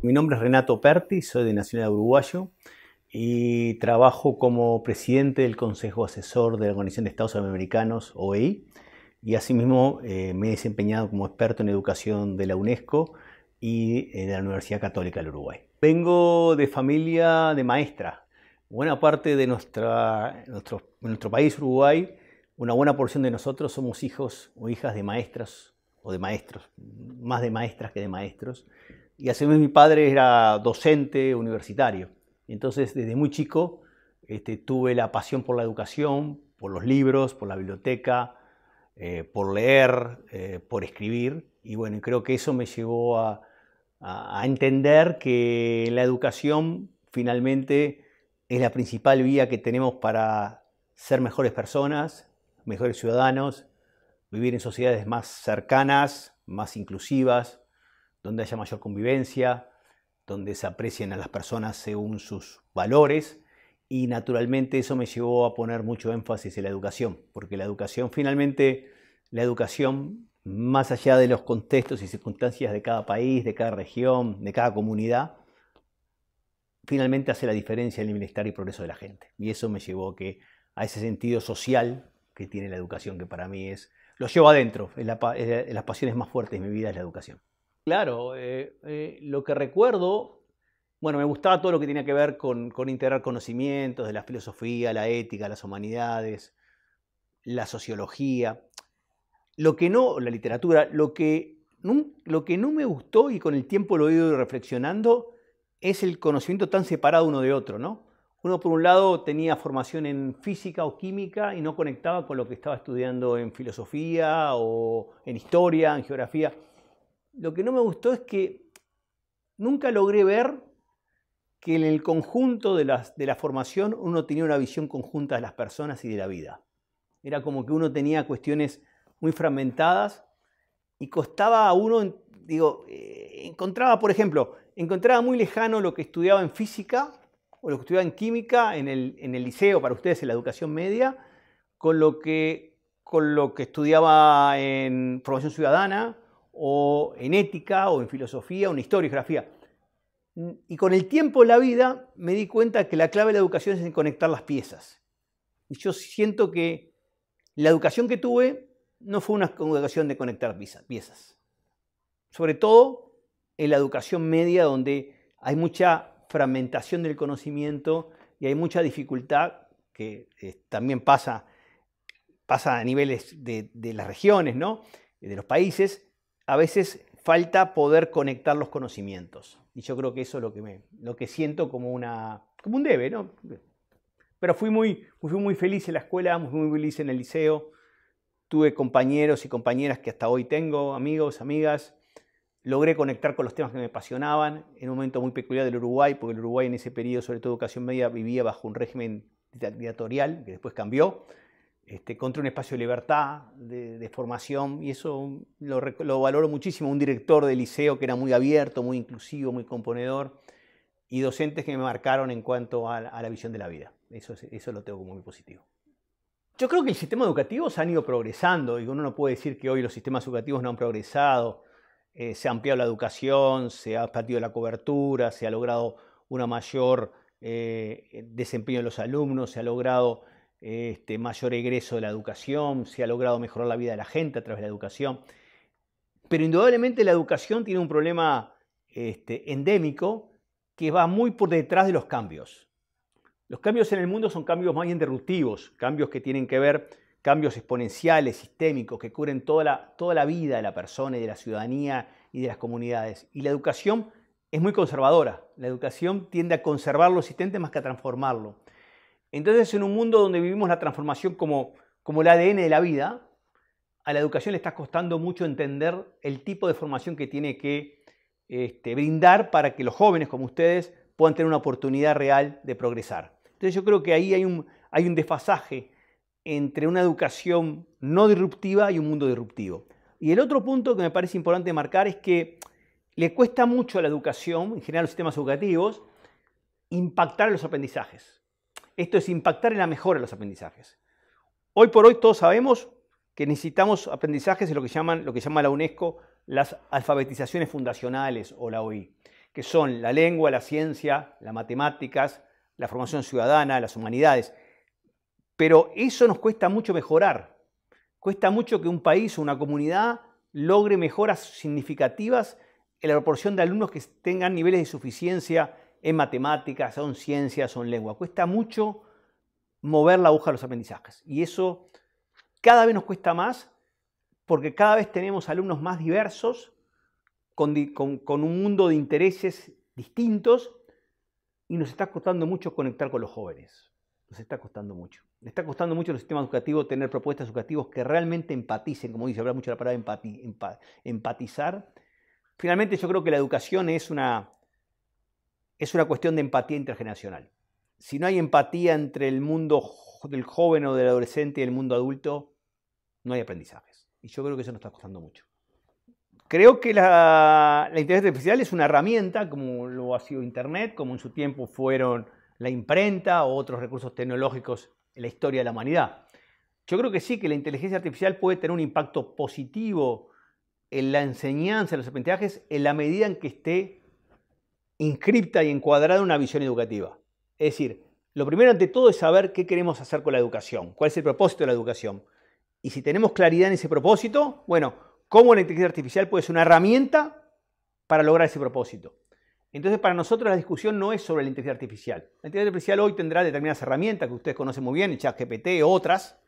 Mi nombre es Renato Perti, soy de nacionalidad uruguayo y trabajo como presidente del Consejo Asesor de la Organización de Estados Americanos, OEI, y asimismo me he desempeñado como experto en educación de la UNESCO y de la Universidad Católica del Uruguay. Vengo de familia de maestra. Buena parte de nuestro país, Uruguay, una buena porción de nosotros somos hijos o hijas de maestras o de maestros, más de maestras que de maestros. Y asimismo mi padre era docente universitario. Entonces desde muy chico tuve la pasión por la educación, por los libros, por la biblioteca, por leer, por escribir. Y bueno, creo que eso me llevó a entender que la educación finalmente es la principal vía que tenemos para ser mejores personas, mejores ciudadanos, vivir en sociedades más cercanas, más inclusivas, donde haya mayor convivencia, donde se aprecien a las personas según sus valores, y naturalmente eso me llevó a poner mucho énfasis en la educación, porque la educación finalmente, más allá de los contextos y circunstancias de cada país, de cada región, de cada comunidad, finalmente hace la diferencia en el bienestar y progreso de la gente. Y eso me llevó a ese sentido social que tiene la educación, que para mí lo llevo adentro, es las pasiones más fuertes de mi vida es la educación. Claro, lo que recuerdo, bueno, me gustaba todo lo que tenía que ver con integrar conocimientos de la filosofía, la ética, las humanidades, la sociología. La literatura, lo que no me gustó, y con el tiempo lo he ido reflexionando, es el conocimiento tan separado uno de otro, ¿no? Uno por un lado tenía formación en física o química y no conectaba con lo que estaba estudiando en filosofía o en historia, en geografía. Lo que no me gustó es que nunca logré ver que en el conjunto de la formación uno tenía una visión conjunta de las personas y de la vida. Era como que uno tenía cuestiones muy fragmentadas y costaba a uno, encontraba muy lejano lo que estudiaba en física o lo que estudiaba en química en el liceo, para ustedes en la educación media, con lo que estudiaba en formación ciudadana, o en ética, o en filosofía, o en historia y geografía. Y con el tiempo en la vida me di cuenta que la clave de la educación es en conectar las piezas. Y yo siento que la educación que tuve no fue una educación de conectar piezas. Sobre todo en la educación media, donde hay mucha fragmentación del conocimiento y hay mucha dificultad que también pasa a niveles de las regiones, ¿no? De los países. A veces falta poder conectar los conocimientos. Y yo creo que eso es lo que siento como un debe, ¿no? Pero fui muy feliz en la escuela, muy feliz en el liceo. Tuve compañeros y compañeras que hasta hoy tengo, amigos, amigas. Logré conectar con los temas que me apasionaban en un momento muy peculiar del Uruguay, porque el Uruguay en ese periodo, sobre todo educación media, vivía bajo un régimen dictatorial que después cambió. Encontré un espacio de libertad, de formación, y eso lo valoro muchísimo. Un director de liceo que era muy abierto, muy inclusivo, muy componedor, y docentes que me marcaron en cuanto a la visión de la vida. Eso lo tengo como muy positivo. Yo creo que el sistema educativo se han ido progresando, y uno no puede decir que hoy los sistemas educativos no han progresado. Se ha ampliado la educación, se ha expandido la cobertura, se ha logrado una mayor desempeño de los alumnos, se ha logrado mayor egreso de la educación, se ha logrado mejorar la vida de la gente a través de la educación. Pero indudablemente la educación tiene un problema endémico que va muy por detrás de los cambios. Los cambios en el mundo son cambios más bien disruptivos, cambios que tienen que ver, cambios exponenciales, sistémicos, que cubren toda la vida de la persona y de la ciudadanía y de las comunidades. Y la educación es muy conservadora. La educación tiende a conservar lo existente más que a transformarlo. Entonces, en un mundo donde vivimos la transformación como el ADN de la vida, a la educación le está costando mucho entender el tipo de formación que tiene que brindar para que los jóvenes como ustedes puedan tener una oportunidad real de progresar. Entonces yo creo que ahí hay un desfasaje entre una educación no disruptiva y un mundo disruptivo. Y el otro punto que me parece importante marcar es que le cuesta mucho a la educación, en general a los sistemas educativos, impactar en los aprendizajes. Esto es impactar en la mejora de los aprendizajes. Hoy por hoy todos sabemos que necesitamos aprendizajes de lo que llama la UNESCO las alfabetizaciones fundacionales o la OI. que son la lengua, la ciencia, las matemáticas, la formación ciudadana, las humanidades. Pero eso nos cuesta mucho mejorar. Cuesta mucho que un país o una comunidad logre mejoras significativas en la proporción de alumnos que tengan niveles de suficiencia en matemáticas, o en ciencias, o en lengua. Cuesta mucho mover la aguja de los aprendizajes. Y eso cada vez nos cuesta más porque cada vez tenemos alumnos más diversos, con un mundo de intereses distintos, y nos está costando mucho conectar con los jóvenes. Nos está costando mucho. Le está costando mucho al sistema educativo tener propuestas educativas que realmente empaticen, como dice, habla mucho la palabra empatizar. Finalmente yo creo que la educación es una cuestión de empatía intergeneracional. Si no hay empatía entre el mundo del joven o del adolescente y el mundo adulto, no hay aprendizajes. Y yo creo que eso nos está costando mucho. Creo que la inteligencia artificial es una herramienta, como lo ha sido Internet, como en su tiempo fueron la imprenta o otros recursos tecnológicos en la historia de la humanidad. Yo creo que sí, que la inteligencia artificial puede tener un impacto positivo en la enseñanza, en los aprendizajes, en la medida en que esté inscripta y encuadrada en una visión educativa. Es decir, lo primero ante todo es saber qué queremos hacer con la educación, cuál es el propósito de la educación. Y si tenemos claridad en ese propósito, bueno, cómo la inteligencia artificial puede ser una herramienta para lograr ese propósito. Entonces, para nosotros la discusión no es sobre la inteligencia artificial. La inteligencia artificial hoy tendrá determinadas herramientas que ustedes conocen muy bien, el ChatGPT, otras.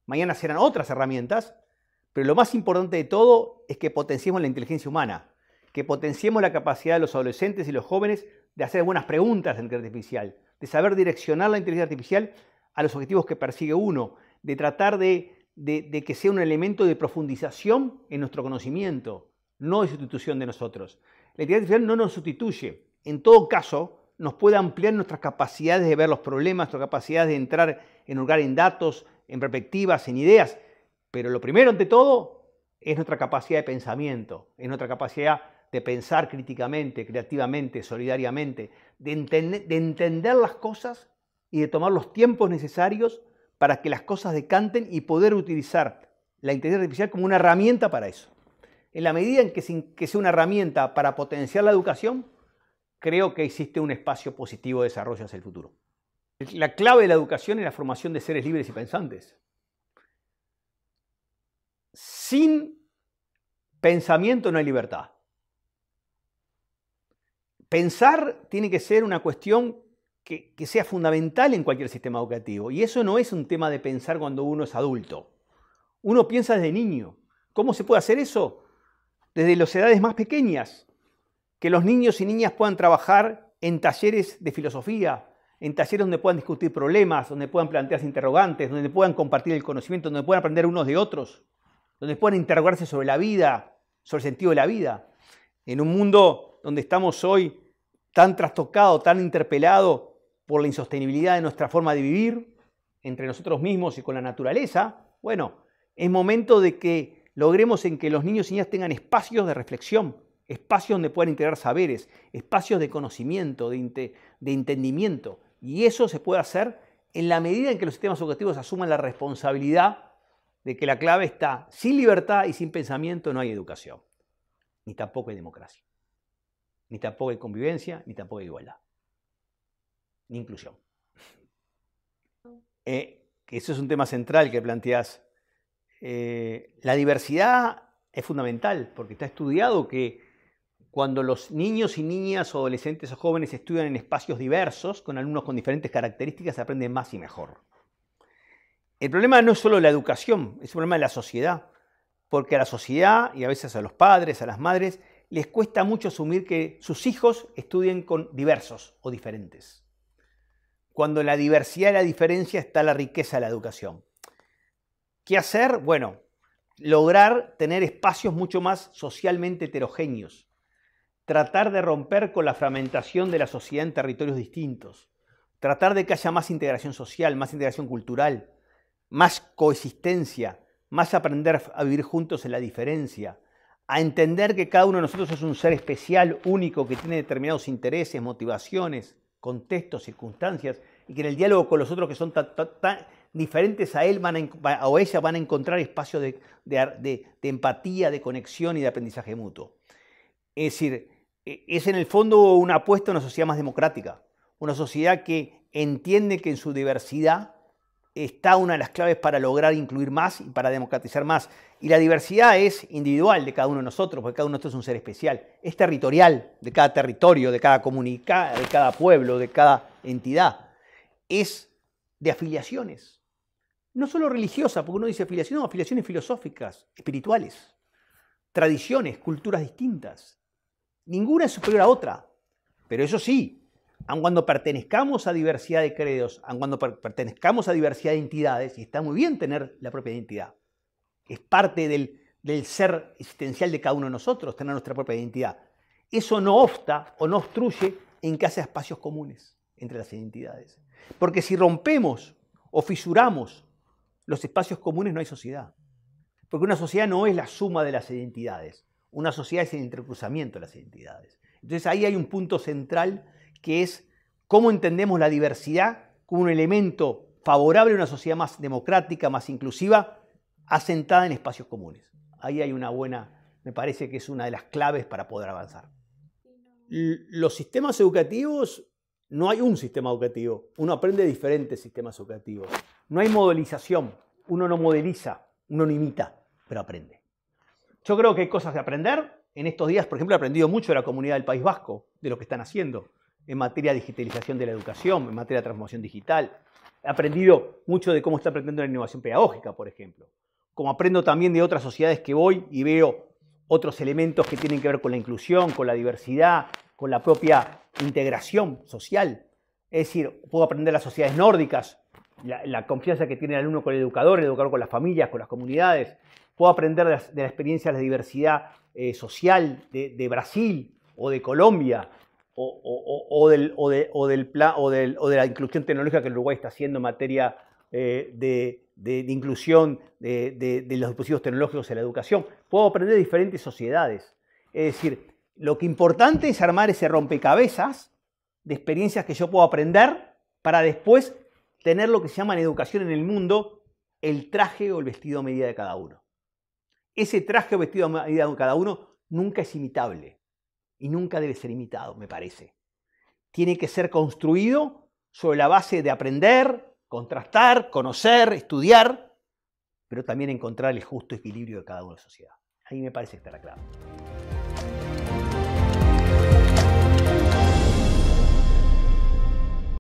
Mañana serán otras herramientas. Pero lo más importante de todo es que potenciemos la inteligencia humana, que potenciemos la capacidad de los adolescentes y los jóvenes de hacer buenas preguntas en inteligencia artificial, de saber direccionar la inteligencia artificial a los objetivos que persigue uno, de tratar de que sea un elemento de profundización en nuestro conocimiento, no de sustitución de nosotros. La inteligencia artificial no nos sustituye. En todo caso, nos puede ampliar nuestras capacidades de ver los problemas, nuestras capacidades de entrar en hurgar en datos, en perspectivas, en ideas. Pero lo primero, ante todo, es nuestra capacidad de pensamiento, es nuestra capacidad de pensar críticamente, creativamente, solidariamente, de entender las cosas y de tomar los tiempos necesarios para que las cosas decanten y poder utilizar la inteligencia artificial como una herramienta para eso. En la medida en que sea una herramienta para potenciar la educación, creo que existe un espacio positivo de desarrollo hacia el futuro. La clave de la educación es la formación de seres libres y pensantes. Sin pensamiento no hay libertad. Pensar tiene que ser una cuestión que sea fundamental en cualquier sistema educativo. Y eso no es un tema de pensar cuando uno es adulto. Uno piensa desde niño. ¿Cómo se puede hacer eso? Desde las edades más pequeñas. Que los niños y niñas puedan trabajar en talleres de filosofía, en talleres donde puedan discutir problemas, donde puedan plantearse interrogantes, donde puedan compartir el conocimiento, donde puedan aprender unos de otros, donde puedan interrogarse sobre la vida, sobre el sentido de la vida. En un mundo donde estamos hoy tan trastocado, tan interpelado por la insostenibilidad de nuestra forma de vivir entre nosotros mismos y con la naturaleza, bueno, es momento de que logremos en que los niños y niñas tengan espacios de reflexión, espacios donde puedan integrar saberes, espacios de conocimiento, de entendimiento. Y eso se puede hacer en la medida en que los sistemas educativos asuman la responsabilidad de que la clave está: sin libertad y sin pensamiento no hay educación, ni tampoco hay democracia, ni tampoco hay convivencia, ni tampoco hay igualdad, ni inclusión. Eso es un tema central que planteás. La diversidad es fundamental porque está estudiado que cuando los niños y niñas o adolescentes o jóvenes estudian en espacios diversos, con alumnos con diferentes características, se aprende más y mejor. El problema no es solo la educación, es un problema de la sociedad, porque a la sociedad y a veces a los padres, a las madres, les cuesta mucho asumir que sus hijos estudien con diversos o diferentes. Cuando en la diversidad y la diferencia está la riqueza de la educación. ¿Qué hacer? Bueno, lograr tener espacios mucho más socialmente heterogéneos. Tratar de romper con la fragmentación de la sociedad en territorios distintos. Tratar de que haya más integración social, más integración cultural, más coexistencia, más aprender a vivir juntos en la diferencia, a entender que cada uno de nosotros es un ser especial, único, que tiene determinados intereses, motivaciones, contextos, circunstancias, y que en el diálogo con los otros que son tan diferentes a él o ella van a encontrar espacios de empatía, de conexión y de aprendizaje mutuo. Es decir, es en el fondo una apuesta a una sociedad más democrática, una sociedad que entiende que en su diversidad está una de las claves para lograr incluir más y para democratizar más. Y la diversidad es individual de cada uno de nosotros, porque cada uno de nosotros es un ser especial. Es territorial, de cada territorio, de cada comunidad, de cada pueblo, de cada entidad. Es de afiliaciones. No solo religiosas, porque uno dice afiliación, no, afiliaciones filosóficas, espirituales, tradiciones, culturas distintas. Ninguna es superior a otra. Pero eso sí, aun cuando pertenezcamos a diversidad de credos, aun cuando pertenezcamos a diversidad de entidades, y está muy bien tener la propia identidad, es parte del ser existencial de cada uno de nosotros, tener nuestra propia identidad. Eso no obsta o no obstruye en que haya espacios comunes entre las identidades. Porque si rompemos o fisuramos los espacios comunes, no hay sociedad. Porque una sociedad no es la suma de las identidades. Una sociedad es el entrecruzamiento de las identidades. Entonces ahí hay un punto central que es cómo entendemos la diversidad como un elemento favorable a una sociedad más democrática, más inclusiva, asentada en espacios comunes. Ahí hay una buena, me parece que es una de las claves para poder avanzar. Los sistemas educativos, no hay un sistema educativo, uno aprende diferentes sistemas educativos. No hay modelización, uno no modeliza, uno no imita, pero aprende. Yo creo que hay cosas de aprender. En estos días, por ejemplo, he aprendido mucho de la comunidad del País Vasco, de lo que están haciendo en materia de digitalización de la educación, en materia de transformación digital. He aprendido mucho de cómo está aprendiendo la innovación pedagógica, por ejemplo. Como aprendo también de otras sociedades que voy y veo otros elementos que tienen que ver con la inclusión, con la diversidad, con la propia integración social. Es decir, puedo aprender de las sociedades nórdicas, la confianza que tiene el alumno con el educador con las familias, con las comunidades. Puedo aprender de la experiencia de la diversidad social de Brasil o de Colombia o de la inclusión tecnológica que el Uruguay está haciendo en materia de inclusión de los dispositivos tecnológicos en la educación. Puedo aprender de diferentes sociedades. Es decir, lo que importante es armar ese rompecabezas de experiencias que yo puedo aprender para después tener lo que se llama en educación en el mundo el traje o el vestido a medida de cada uno. Ese traje o vestido a medida de cada uno nunca es imitable y nunca debe ser imitado, me parece. Tiene que ser construido sobre la base de aprender, contrastar, conocer, estudiar, pero también encontrar el justo equilibrio de cada una de la sociedad. Ahí me parece que está la clave.